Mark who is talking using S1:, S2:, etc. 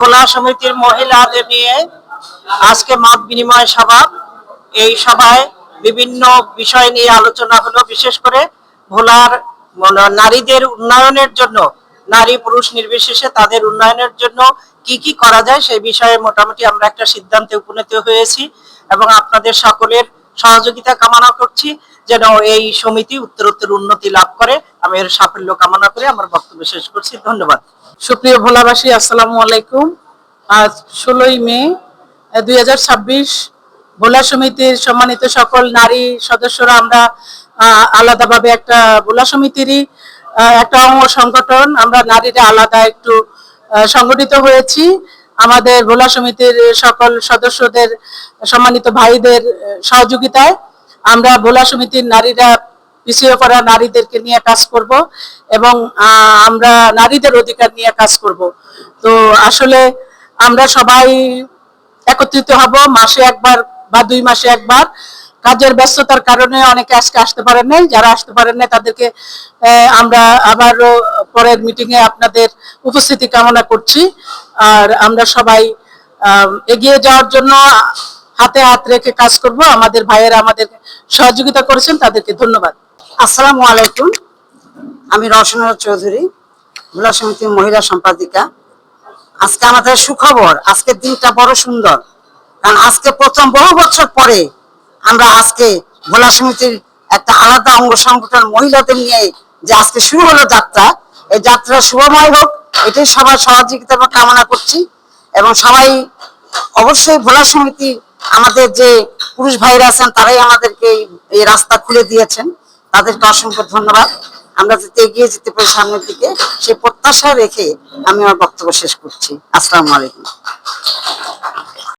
S1: ভোলা সমিতির মহিলাদের নিয়ে আজকে মত বিনিময় সভা। এই সভায় বিভিন্ন বিষয় নিয়ে আলোচনা হলো, বিশেষ করে ভোলার নারীদের উন্নয়নের জন্য, নারী পুরুষ নির্বিশেষে তাদের উন্নয়নের জন্য কি কি করা যায় সেই বিষয়ে মোটামুটি আমরা একটা সিদ্ধান্তে উপনীত হয়েছি এবং আপনাদের সকলের সহযোগিতা কামনা করছি যেন এই সমিতি উত্তরোত্তর উন্নতি লাভ করে। আমি এর সাফল্য কামনা করে আমার বক্তব্য শেষ করছি। ধন্যবাদ।
S2: সুপ্রিয় ভোলাবাসী, আসসালামু আলাইকুম। আজ 16ই মে 2026 ভোলা সমিতির সম্মানিত সকল নারী সদস্যরা আমরা আলাদাভাবে একটা ভোলা সমিতিরই একটা অঙ্গ সংগঠন, আমরা নারীরা আলাদা একটু সংগঠিত হয়েছি। আমাদের ভোলা সমিতির সকল সদস্যদের, সম্মানিত ভাইদের সহযোগিতায় আমরা ভোলা সমিতির নারীরা পিছিয়ে পড়া নারীদেরকে নিয়ে কাজ করব এবং আমরা নারীদের অধিকার নিয়ে কাজ করব। তো আসলে আমরা সবাই একত্রিত হব মাসে একবার বা 2 মাসে একবার। কাজের ব্যস্ততার কারণে অনেকে আজকে আসতে পারেন নাই, যারা আসতে পারেন নাই তাদেরকে আমরা আবারও পরের মিটিং এ আপনাদের উপস্থিতি কামনা করছি। আর আমরা সবাই এগিয়ে যাওয়ার জন্য হাতে হাত রেখে কাজ করব। আমাদের ভাইয়েরা আমাদের সহযোগিতা করেছেন, তাদেরকে ধন্যবাদ।
S3: আসসালামু আলাইকুম। আমি রওশনা চৌধুরী, ভোলা সমিতির মহিলা সম্পাদিকা। আজকে আমাদের সুখবর, আজকের দিনটা বড় সুন্দর, কারণ আজকে প্রথম বহু বছর পরে আমরা আজকে ভোলা সমিতির একটা আলাদা অঙ্গ সংগঠন মহিলাদের নিয়ে যে আজকে শুরু হলো যাত্রা, এই যাত্রা শুভময় হোক, এটাই সবার সহযোগিতা কামনা করছি। এবং সবাই অবশ্যই ভোলা সমিতি, আমাদের যে পুরুষ ভাইরা আছেন তারাই আমাদেরকে এই রাস্তা খুলে দিয়েছেন, তাদেরকে অসংখ্য ধন্যবাদ। আমরা যাতে এগিয়ে যেতে পারি সামনের দিকে, সেই প্রত্যাশা রেখে আমি আমার বক্তব্য শেষ করছি। আসসালামু আলাইকুম।